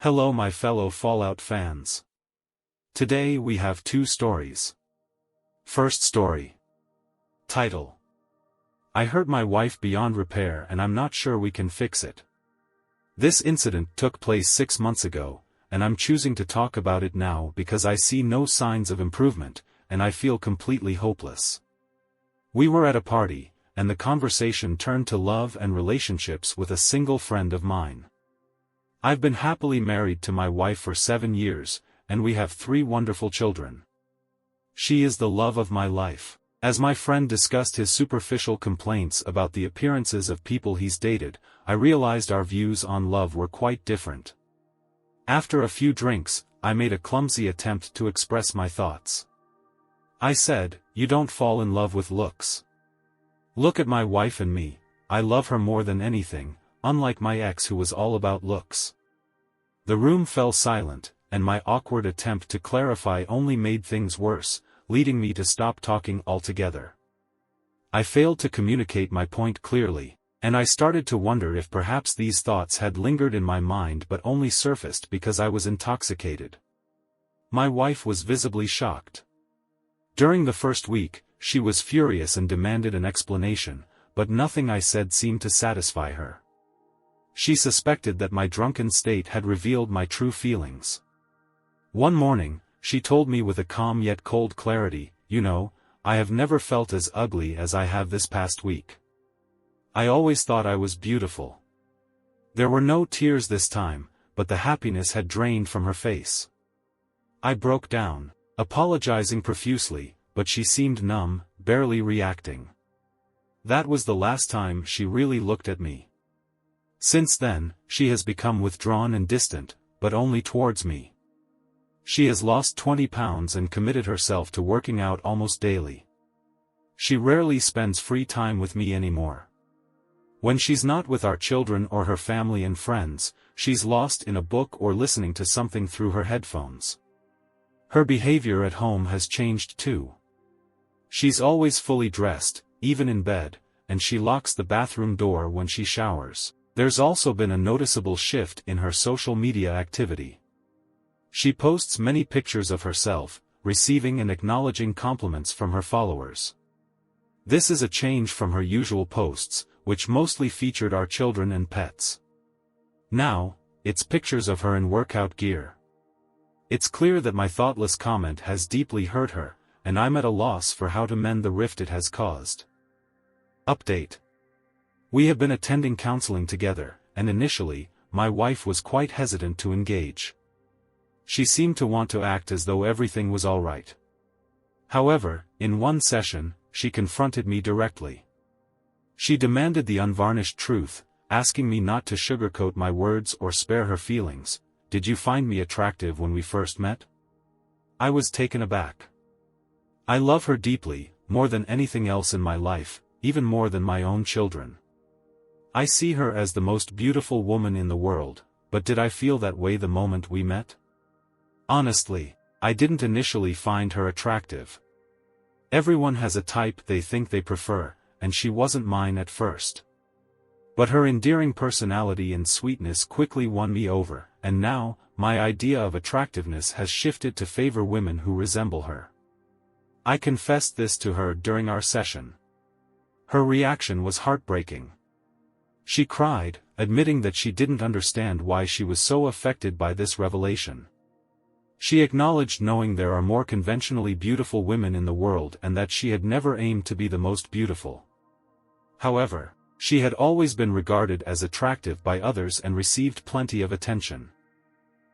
Hello my fellow Fallout fans. Today we have two stories. First story. Title: I hurt my wife beyond repair and I'm not sure we can fix it. This incident took place 6 months ago, and I'm choosing to talk about it now because I see no signs of improvement, and I feel completely hopeless. We were at a party, and the conversation turned to love and relationships with a single friend of mine. I've been happily married to my wife for 7 years, and we have 3 wonderful children. She is the love of my life. As my friend discussed his superficial complaints about the appearances of people he's dated, I realized our views on love were quite different. After a few drinks, I made a clumsy attempt to express my thoughts. I said, "You don't fall in love with looks. Look at my wife and me, I love her more than anything, unlike my ex who was all about looks." The room fell silent, and my awkward attempt to clarify only made things worse, leading me to stop talking altogether. I failed to communicate my point clearly, and I started to wonder if perhaps these thoughts had lingered in my mind but only surfaced because I was intoxicated. My wife was visibly shocked. During the first week, she was furious and demanded an explanation, but nothing I said seemed to satisfy her. She suspected that my drunken state had revealed my true feelings. One morning, she told me with a calm yet cold clarity, "You know, I have never felt as ugly as I have this past week. I always thought I was beautiful." There were no tears this time, but the happiness had drained from her face. I broke down, apologizing profusely, but she seemed numb, barely reacting. That was the last time she really looked at me. Since then, she has become withdrawn and distant, but only towards me. She has lost 20 pounds and committed herself to working out almost daily. She rarely spends free time with me anymore. When she's not with our children or her family and friends, she's lost in a book or listening to something through her headphones. Her behavior at home has changed too. She's always fully dressed, even in bed, and she locks the bathroom door when she showers. There's also been a noticeable shift in her social media activity. She posts many pictures of herself, receiving and acknowledging compliments from her followers. This is a change from her usual posts, which mostly featured our children and pets. Now, it's pictures of her in workout gear. It's clear that my thoughtless comment has deeply hurt her, and I'm at a loss for how to mend the rift it has caused. Update. We have been attending counseling together, and initially, my wife was quite hesitant to engage. She seemed to want to act as though everything was all right. However, in one session, she confronted me directly. She demanded the unvarnished truth, asking me not to sugarcoat my words or spare her feelings. "Did you find me attractive when we first met?" I was taken aback. I love her deeply, more than anything else in my life, even more than my own children. I see her as the most beautiful woman in the world, but did I feel that way the moment we met? Honestly, I didn't initially find her attractive. Everyone has a type they think they prefer, and she wasn't mine at first. But her endearing personality and sweetness quickly won me over, and now, my idea of attractiveness has shifted to favor women who resemble her. I confessed this to her during our session. Her reaction was heartbreaking. She cried, admitting that she didn't understand why she was so affected by this revelation. She acknowledged knowing there are more conventionally beautiful women in the world and that she had never aimed to be the most beautiful. However, she had always been regarded as attractive by others and received plenty of attention.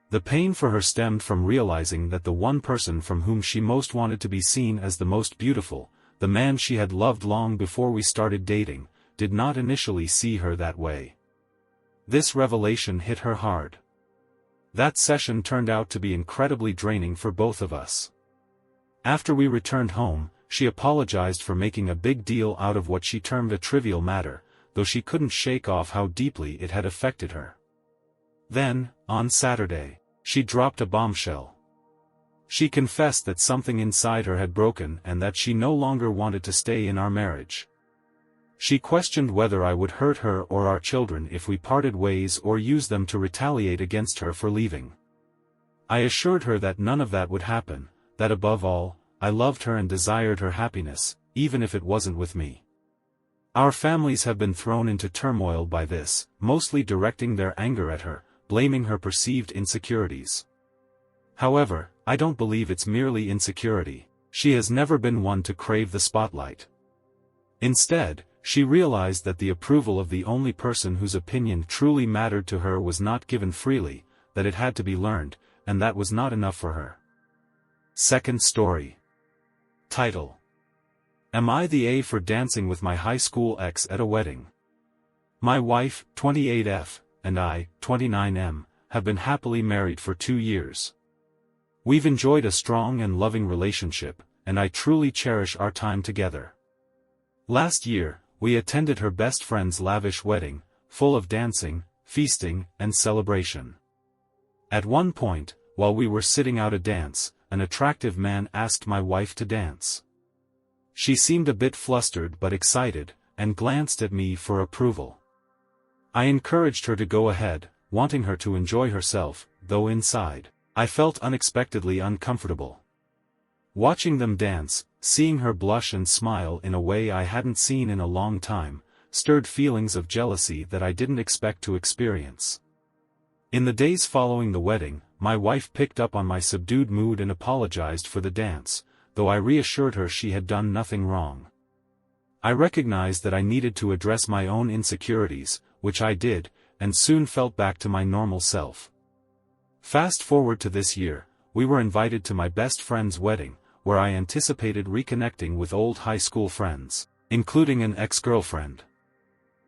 The pain for her stemmed from realizing that the one person from whom she most wanted to be seen as the most beautiful, the man she had loved long before we started dating, did not initially see her that way. This revelation hit her hard. That session turned out to be incredibly draining for both of us. After we returned home, she apologized for making a big deal out of what she termed a trivial matter, though she couldn't shake off how deeply it had affected her. Then, on Saturday, she dropped a bombshell. She confessed that something inside her had broken and that she no longer wanted to stay in our marriage. She questioned whether I would hurt her or our children if we parted ways or use them to retaliate against her for leaving. I assured her that none of that would happen, that above all, I loved her and desired her happiness, even if it wasn't with me. Our families have been thrown into turmoil by this, mostly directing their anger at her, blaming her perceived insecurities. However, I don't believe it's merely insecurity. She has never been one to crave the spotlight. Instead, she realized that the approval of the only person whose opinion truly mattered to her was not given freely, that it had to be learned, and that was not enough for her. Second story. Title: Am I the A for dancing with my high school ex at a wedding? My wife, 28F, and I, 29M, have been happily married for 2 years. We've enjoyed a strong and loving relationship, and I truly cherish our time together. Last year, we attended her best friend's lavish wedding, full of dancing, feasting, and celebration. At one point, while we were sitting out a dance, an attractive man asked my wife to dance. She seemed a bit flustered but excited, and glanced at me for approval. I encouraged her to go ahead, wanting her to enjoy herself, though inside, I felt unexpectedly uncomfortable. Watching them dance, seeing her blush and smile in a way I hadn't seen in a long time, stirred feelings of jealousy that I didn't expect to experience. In the days following the wedding, my wife picked up on my subdued mood and apologized for the dance, though I reassured her she had done nothing wrong. I recognized that I needed to address my own insecurities, which I did, and soon felt back to my normal self. Fast forward to this year, we were invited to my best friend's wedding, where I anticipated reconnecting with old high school friends, including an ex-girlfriend.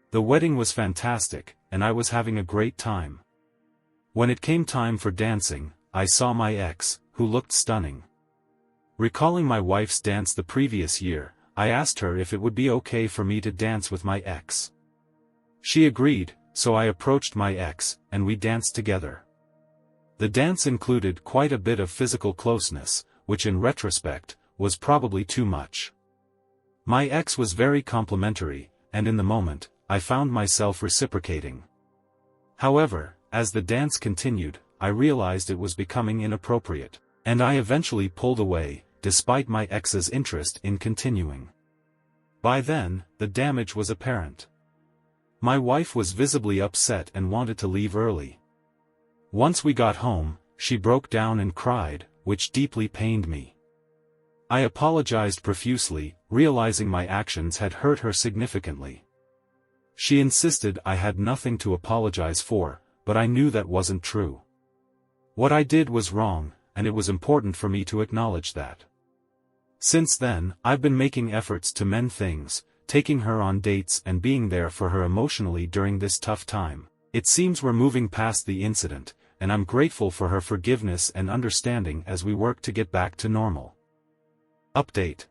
The wedding was fantastic, and I was having a great time. When it came time for dancing, I saw my ex, who looked stunning. Recalling my wife's dance the previous year, I asked her if it would be okay for me to dance with my ex. She agreed, so I approached my ex, and we danced together. The dance included quite a bit of physical closeness, which in retrospect, was probably too much. My ex was very complimentary, and in the moment, I found myself reciprocating. However, as the dance continued, I realized it was becoming inappropriate, and I eventually pulled away, despite my ex's interest in continuing. By then, the damage was apparent. My wife was visibly upset and wanted to leave early. Once we got home, she broke down and cried, which deeply pained me. I apologized profusely, realizing my actions had hurt her significantly. She insisted I had nothing to apologize for, but I knew that wasn't true. What I did was wrong, and it was important for me to acknowledge that. Since then, I've been making efforts to mend things, taking her on dates and being there for her emotionally during this tough time. It seems we're moving past the incident, and I'm grateful for her forgiveness and understanding as we work to get back to normal. Update.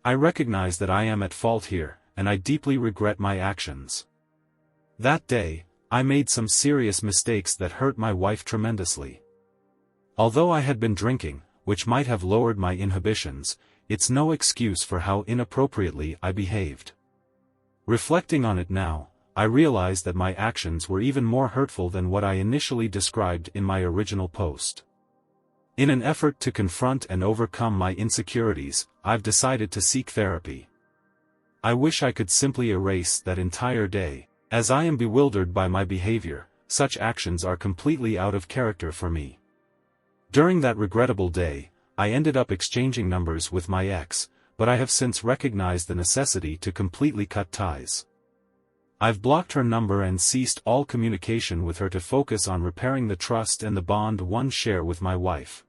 I recognize that I am at fault here, and I deeply regret my actions. That day, I made some serious mistakes that hurt my wife tremendously. Although I had been drinking, which might have lowered my inhibitions, it's no excuse for how inappropriately I behaved. Reflecting on it now, I realize that my actions were even more hurtful than what I initially described in my original post. In an effort to confront and overcome my insecurities, I've decided to seek therapy. I wish I could simply erase that entire day. As I am bewildered by my behavior, such actions are completely out of character for me. During that regrettable day, I ended up exchanging numbers with my ex, but I have since recognized the necessity to completely cut ties. I've blocked her number and ceased all communication with her to focus on repairing the trust and the bond one share with my wife.